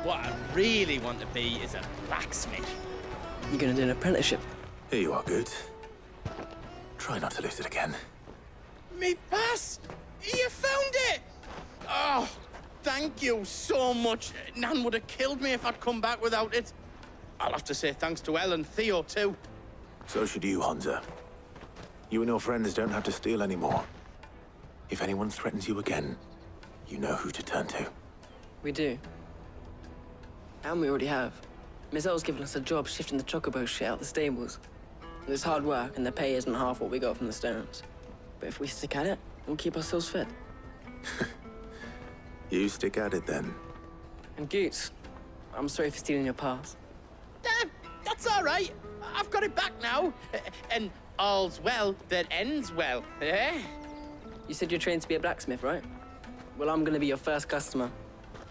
What I really want to be is a blacksmith. You're gonna do an apprenticeship? Here you are, Good. Try not to lose it again. Me pass! You found it! Oh, thank you so much. Nan would have killed me if I'd come back without it. I'll have to say thanks to Elle and Theo, too. So should you, Hansa. You and your friends don't have to steal anymore. If anyone threatens you again, you know who to turn to. We do. And we already have. Miss L's given us a job shifting the chocobo shit out the stables. It's hard work, and the pay isn't half what we got from the Stones. But if we stick at it, we'll keep ourselves fit. You stick at it, then. And Goots, I'm sorry for stealing your pass. That's all right. I've got it back now. And all's well that ends well, eh? You said you're trained to be a blacksmith, right? Well, I'm gonna be your first customer.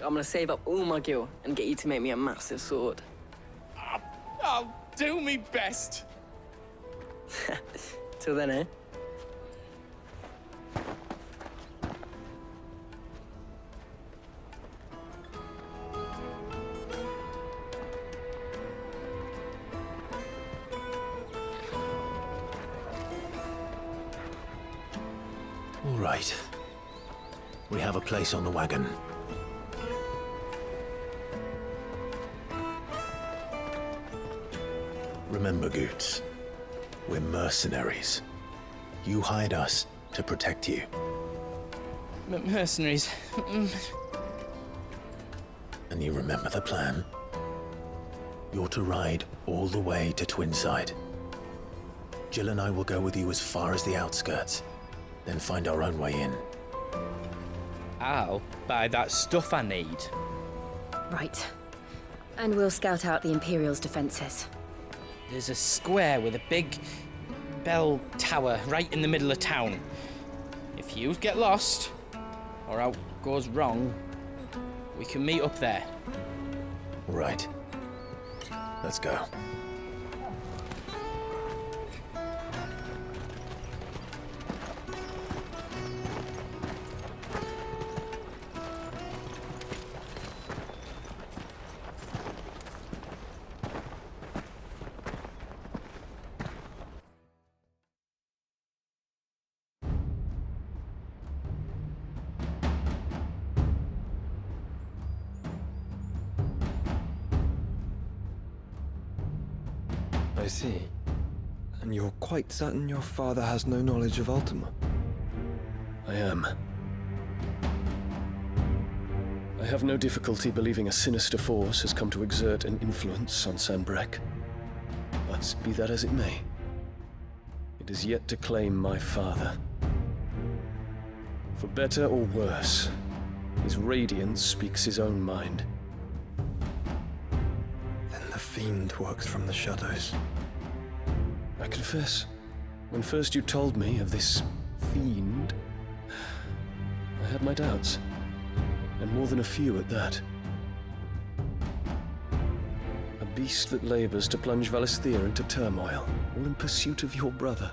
I'm gonna save up all my gil and get you to make me a massive sword. I'll do me best. Till then, eh? All right. We have a place on the wagon. Remember, Goots, we're mercenaries. You hired us to protect you. Mercenaries. And you remember the plan? You're to ride all the way to Twinside. Jill and I will go with you as far as the outskirts, then find our own way in. I'll buy that stuff I need. Right. And we'll scout out the Imperial's defenses. There's a square with a big bell tower right in the middle of town. If you get lost, or out goes wrong, we can meet up there. Right. Let's go. I see. And you're quite certain your father has no knowledge of Ultima? I am. I have no difficulty believing a sinister force has come to exert an influence on Sanbreque. But be that as it may, it is yet to claim my father. For better or worse, his radiance speaks his own mind. Then the Fiend works from the shadows. I confess, when first you told me of this fiend, I had my doubts, and more than a few at that. A beast that labors to plunge Valisthea into turmoil, all in pursuit of your brother.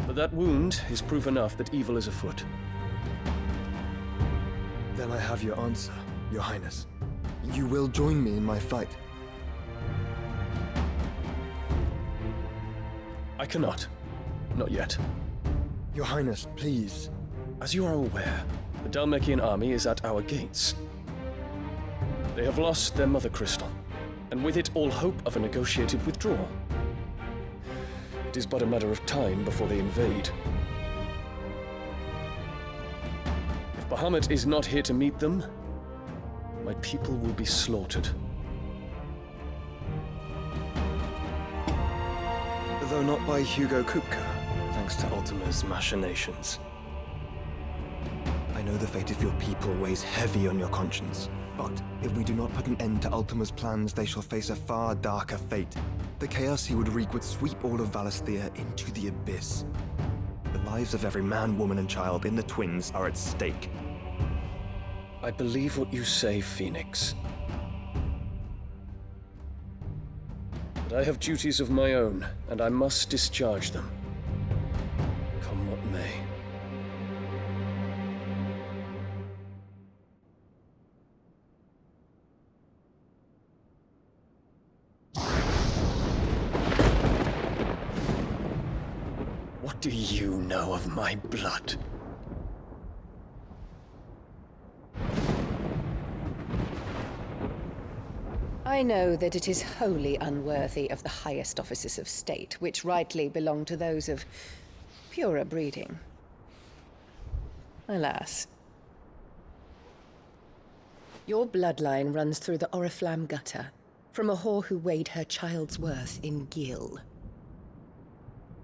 But that wound is proof enough that evil is afoot. Then I have your answer, Your Highness. You will join me in my fight. I cannot. Not yet. Your Highness, please. As you are aware, the Dhalmekian army is at our gates. They have lost their mother crystal, and with it all hope of a negotiated withdrawal. It is but a matter of time before they invade. If Bahamut is not here to meet them, my people will be slaughtered. Though not by Hugo Kupka, thanks to Ultima's machinations. I know the fate of your people weighs heavy on your conscience, but if we do not put an end to Ultima's plans, they shall face a far darker fate. The chaos he would wreak would sweep all of Valisthea into the abyss. The lives of every man, woman, and child in the Twins are at stake. I believe what you say, Phoenix. But I have duties of my own, and I must discharge them. Come what may. do you know of my blood? I know that it is wholly unworthy of the highest offices of state, which rightly belong to those of purer breeding. Alas. Your bloodline runs through the Oriflamme gutter, from a whore who weighed her child's worth in gil.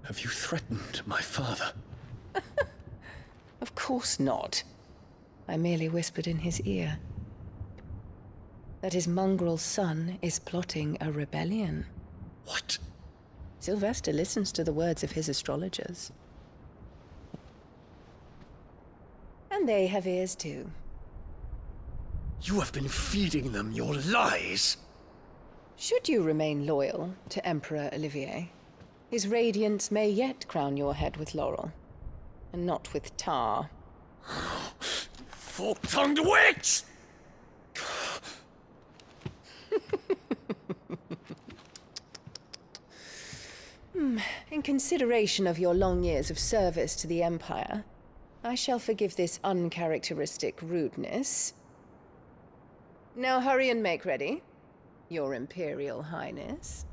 Have you threatened my father? Of course not. I merely whispered in his ear that his mongrel son is plotting a rebellion. What? Sylvester listens to the words of his astrologers. And they have ears too. You have been feeding them your lies! Should you remain loyal to Emperor Olivier, his radiance may yet crown your head with laurel, and not with tar. Fork-tongued witch! In consideration of your long years of service to the Empire, I shall forgive this uncharacteristic rudeness. Now hurry and make ready, Your Imperial Highness.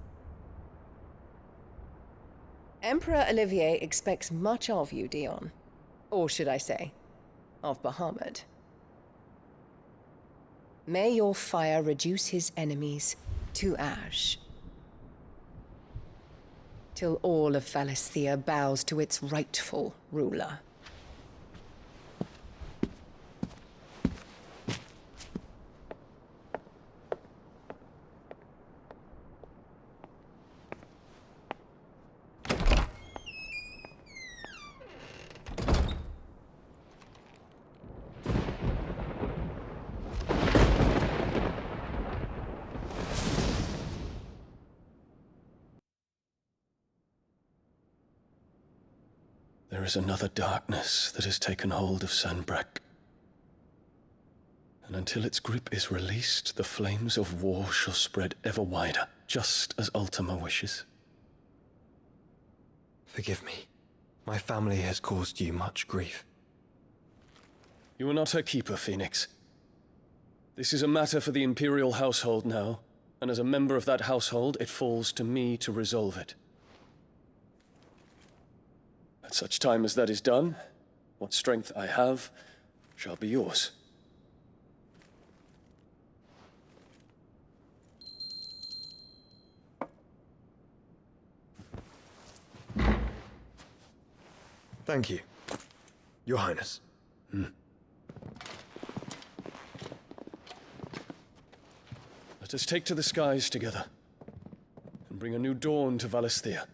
Emperor Olivier expects much of you, Dion. Or should I say, of Bahamut. May your fire reduce his enemies to ash, till all of Valisthea bows to its rightful ruler. There is another darkness that has taken hold of Sanbreque. And until its grip is released, the flames of war shall spread ever wider, just as Ultima wishes. Forgive me. My family has caused you much grief. You are not her keeper, Phoenix. This is a matter for the Imperial household now, and as a member of that household, it falls to me to resolve it. At such time as that is done, what strength I have shall be yours. Thank you, Your Highness. Let us take to the skies together, and bring a new dawn to Valisthea.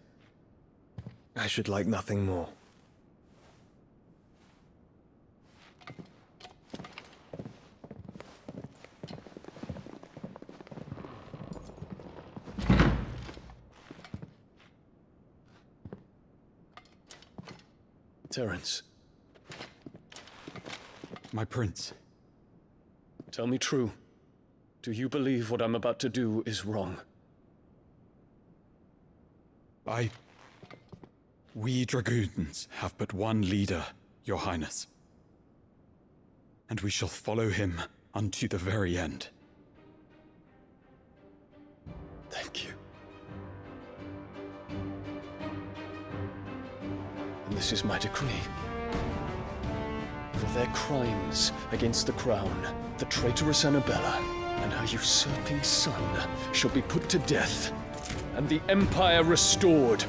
I should like nothing more. Terence, My prince. tell me true. Do you believe what I'm about to do is wrong? We dragoons have but one leader, Your Highness. And we shall follow him unto the very end. Thank you. And this is my decree. For their crimes against the crown, the traitorous Annabella and her usurping son shall be put to death, and the Empire restored.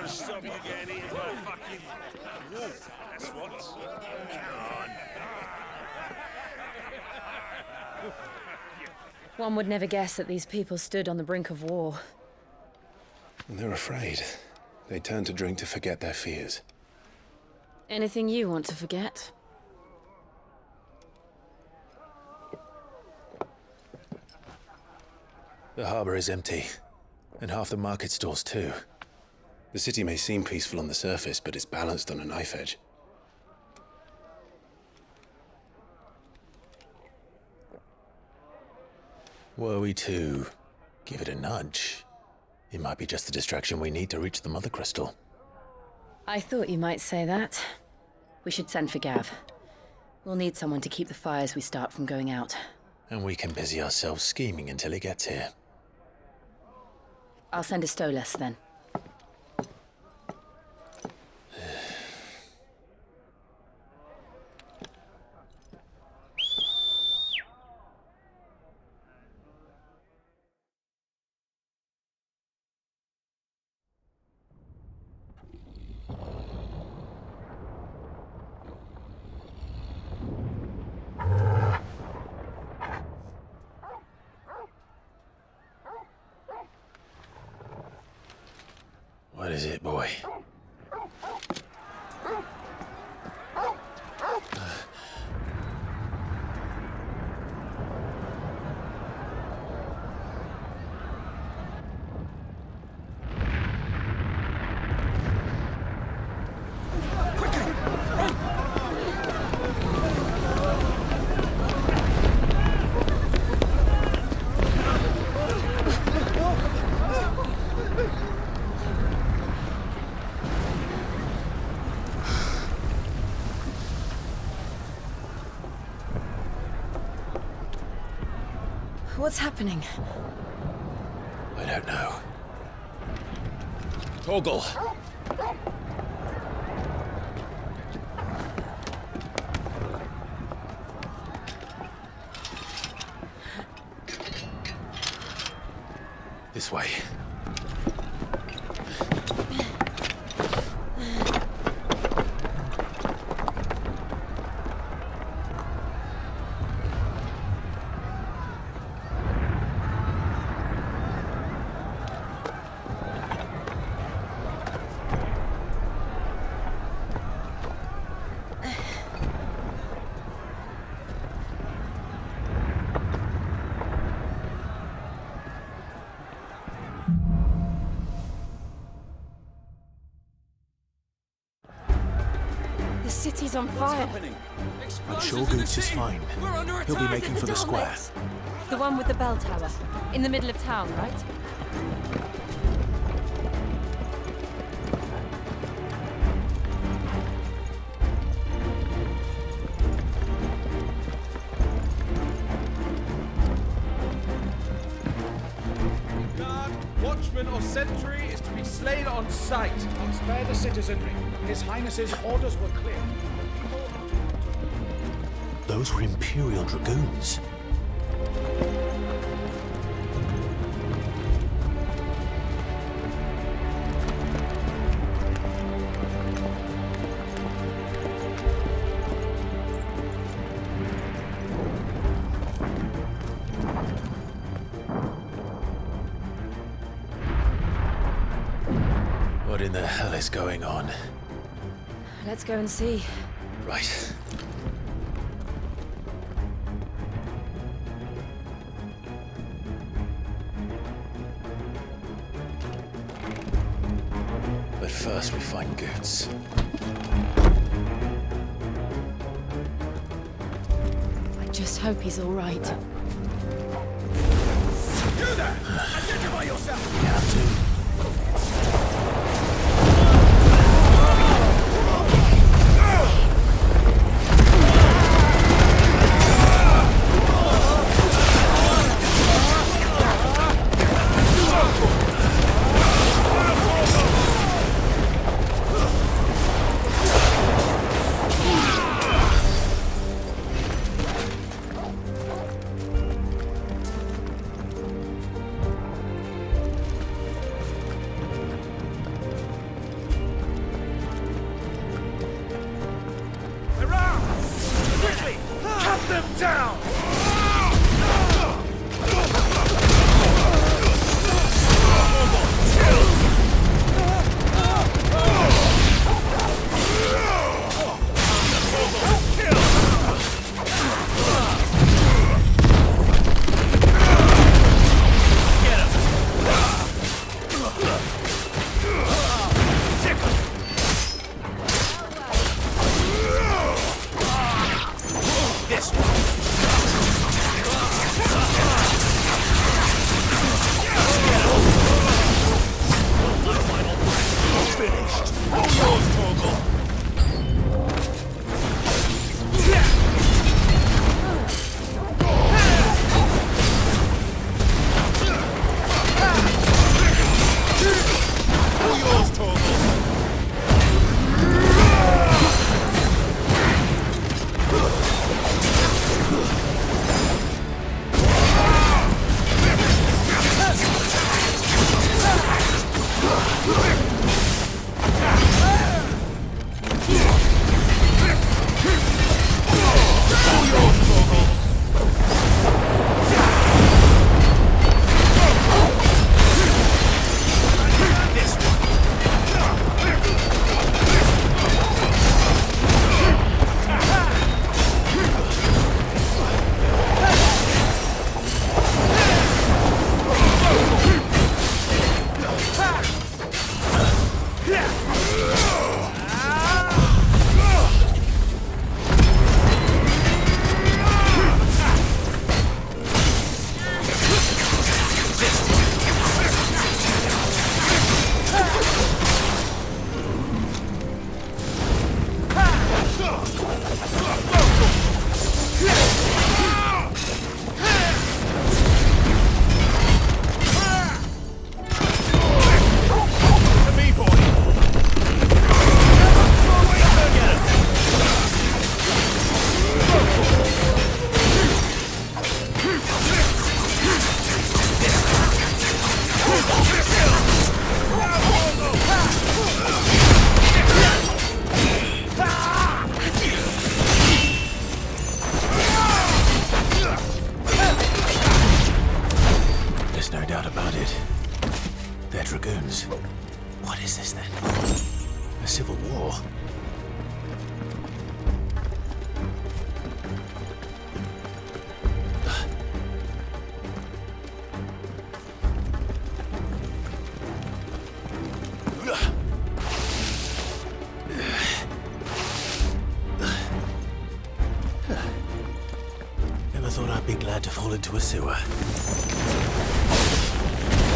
Stop you getting eaten by a fucking wolf, that's what. One would never guess that these people stood on the brink of war. And they're afraid. They turn to drink to forget their fears. Anything you want to forget? The harbor is empty, and half the market stalls too. The city may seem peaceful on the surface, but it's balanced on a knife edge. Were we to give it a nudge, it might be just the distraction we need to reach the Mother Crystal. I thought you might say that. We should send for Gav. We'll need someone to keep the fires we start from going out. And we can busy ourselves scheming until he gets here. I'll send a Stolas then. What is it, boy? What's happening? I don't know. Torgal! This way. The city's on fire. I'm sure Goots is fine. He'll be making for the square. The one with the bell tower. In the middle of town, right? Guard, watchman or sentry is to be slain on sight. And spare the citizenry. His Highness's orders were clear. Those were Imperial Dragoons. What in the hell is going on? Let's go and see. Right. But first we find Goots. I just hope he's all right. You there! Identify yourself! You have to. There's no doubt about it. They're dragoons. What is this then? A civil war? Never thought I'd be glad to fall into a sewer.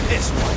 This one.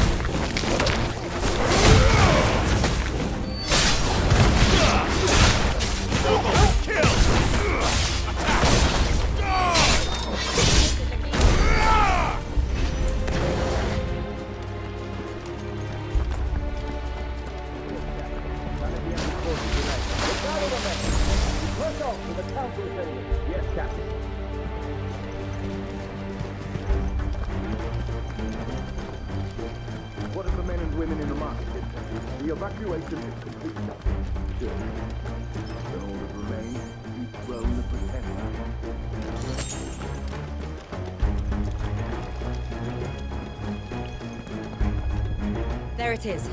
What of the men and women in the market district? The evacuation is complete. Good. Then all that remains is the throne of Pretender. There it is.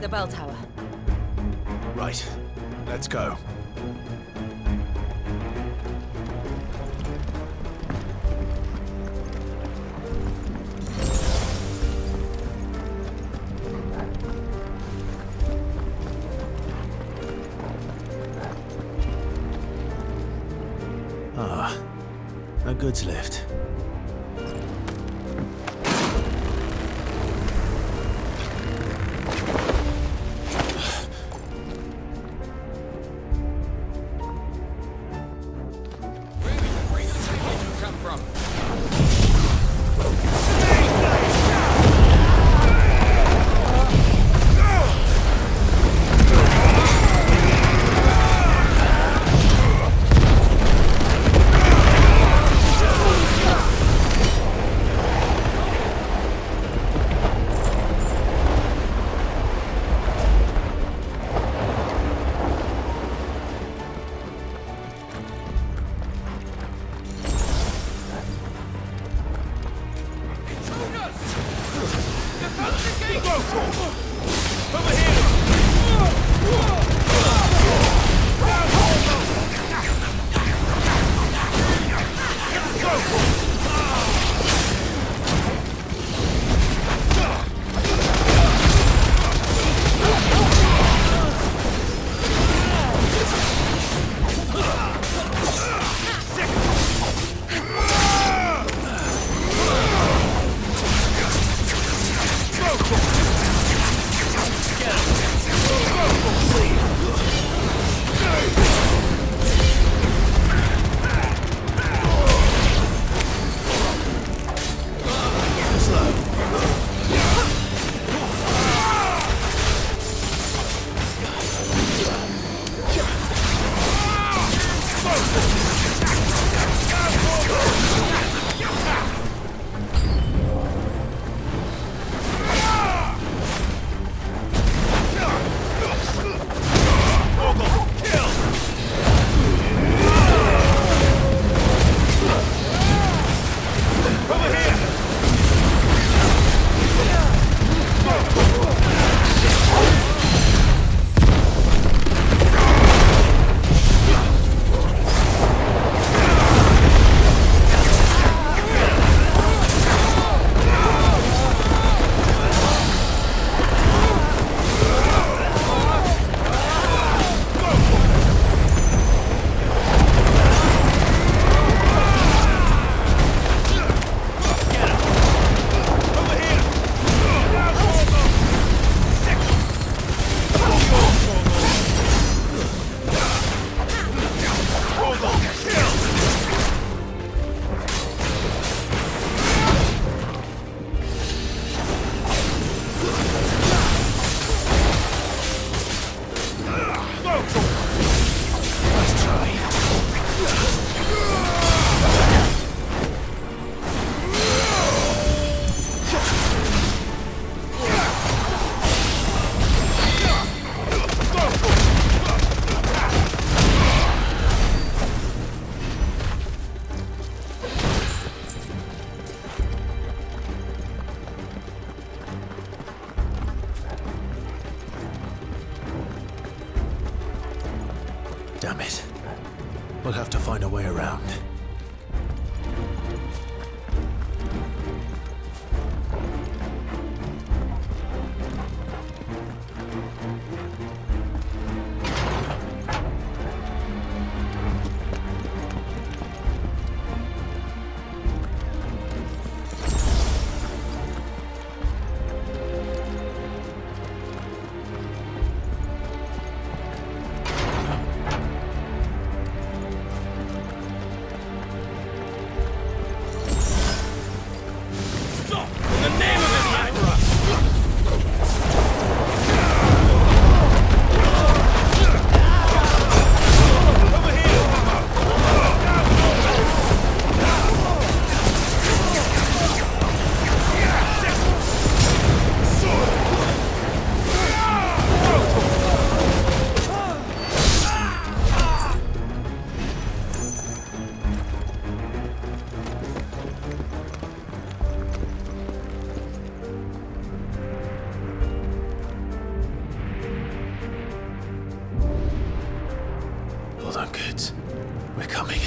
The bell tower. Right. Let's go. Ah, a goods lift. Damn it. We'll have to find a way around. Hold on, kids. We're coming.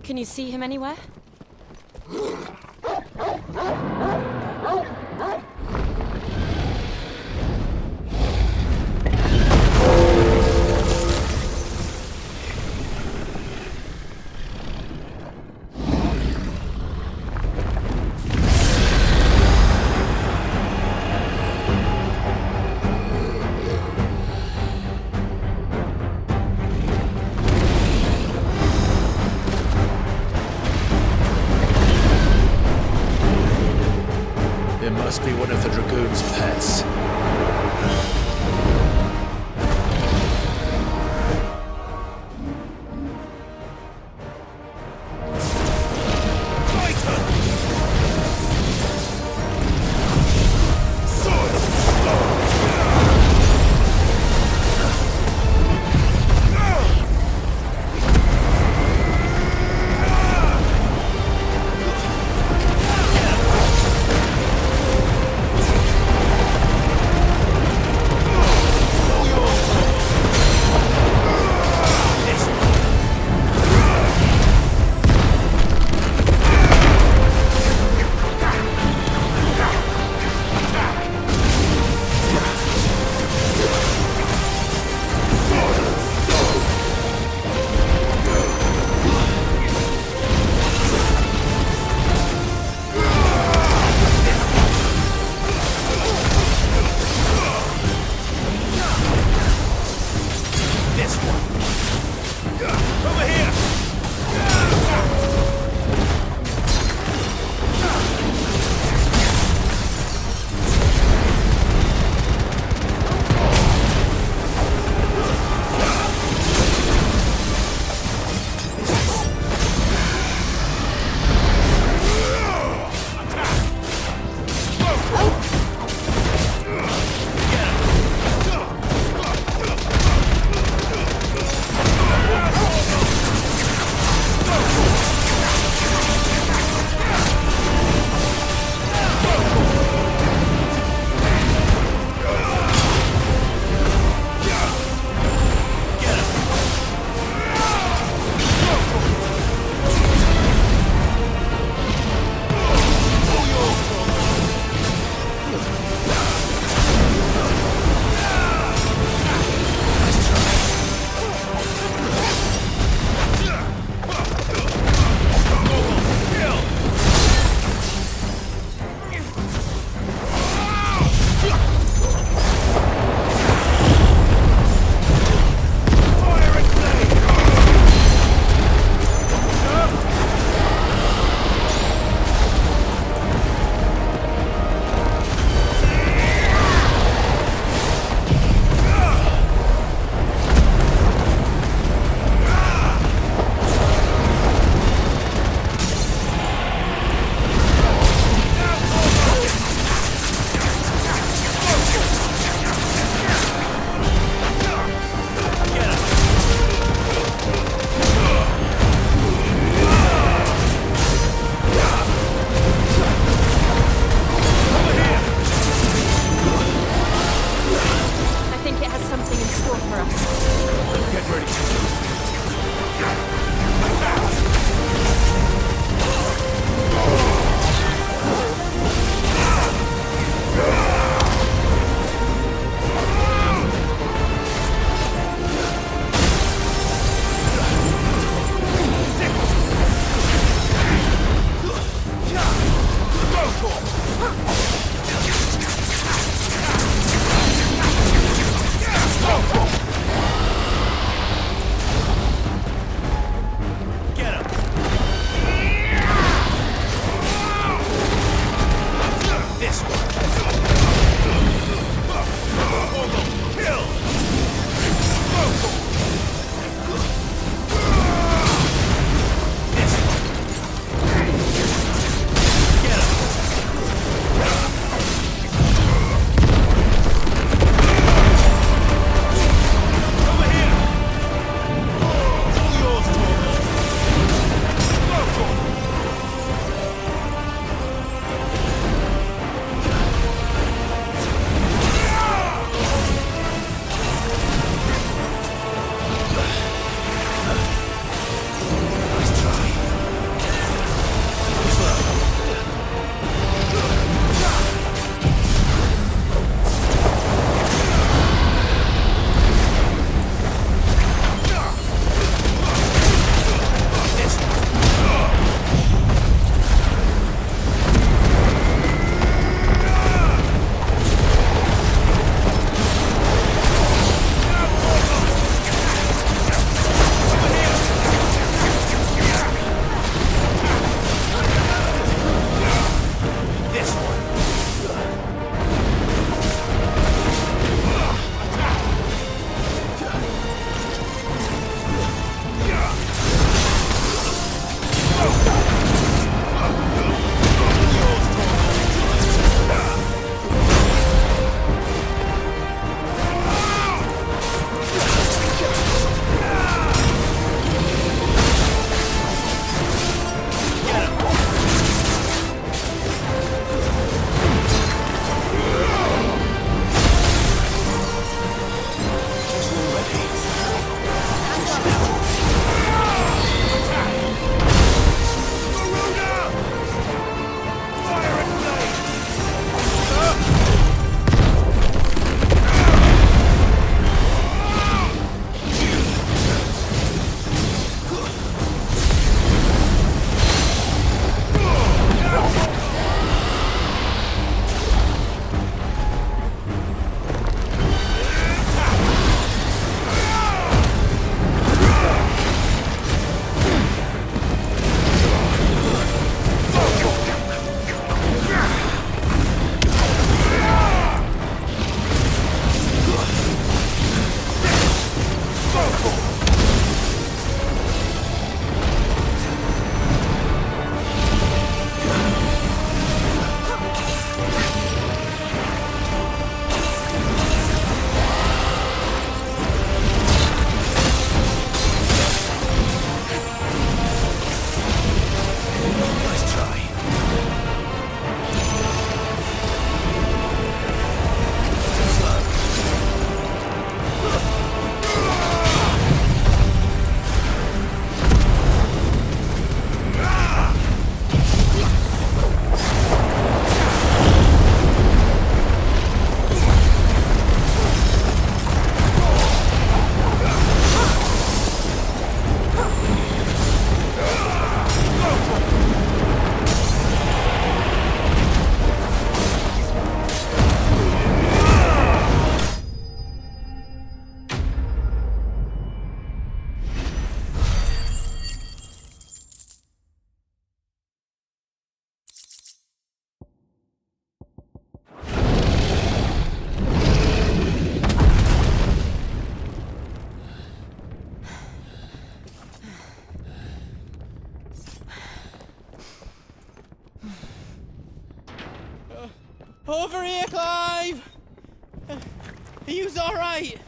Can you see him anywhere? It must be one of the Dragoon's pets. here, Clive! Are you alright?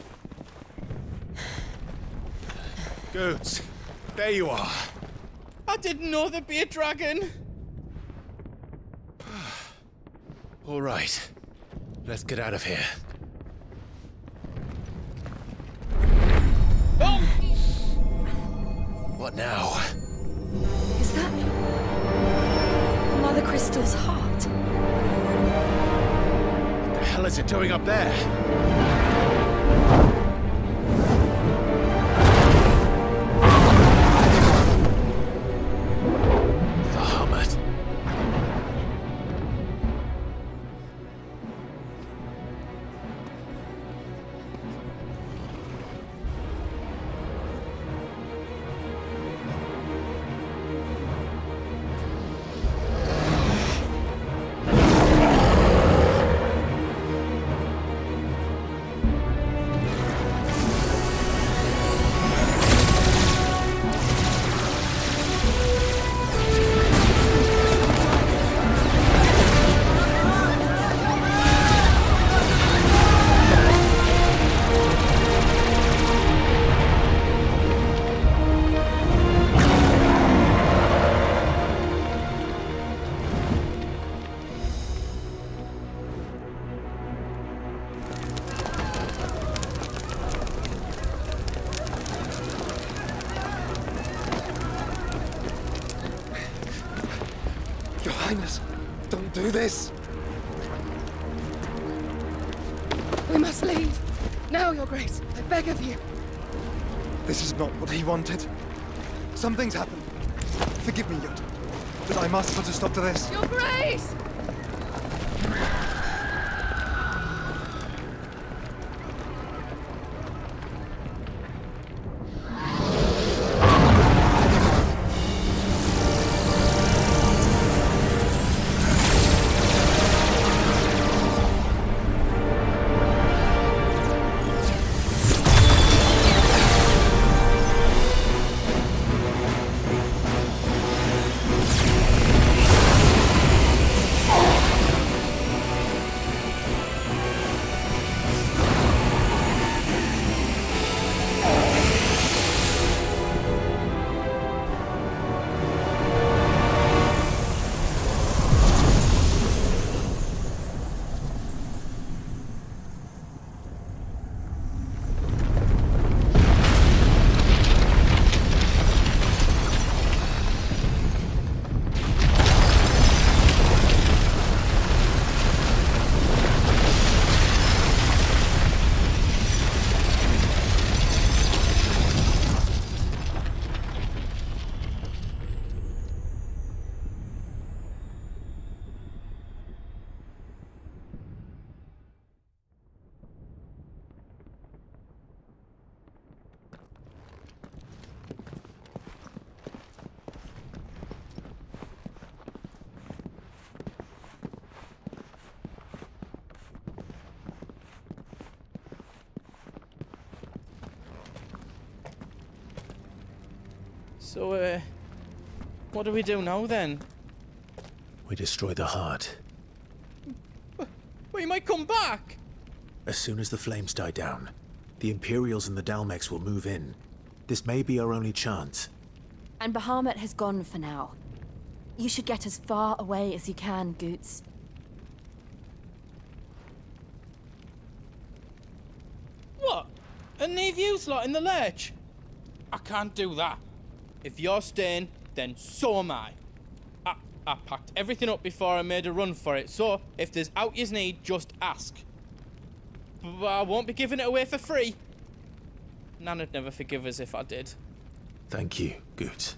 Goods, there you are. I didn't know there'd be a dragon. All right, let's get out of here. Oh! What now? Is that Mother Crystal's heart? What the hell is it doing up there? Your Highness, don't do this! We must leave. Now, Your Grace, I beg of you. This is not what he wanted. Something's happened. Forgive me, Yoda, but I must put a stop to this. Your Grace! So, what do we do now then? We destroy the heart. We might come back! As soon as the flames die down, the Imperials and the Dalmex will move in. This may be our only chance. And Bahamut has gone for now. You should get as far away as you can, Goots. What? And leave you lot in the lurch? I can't do that. If you're staying, then so am I. I packed everything up before I made a run for it, so if there's out you need, just ask. But I won't be giving it away for free. Nana'd never forgive us if I did. Thank you, Goots.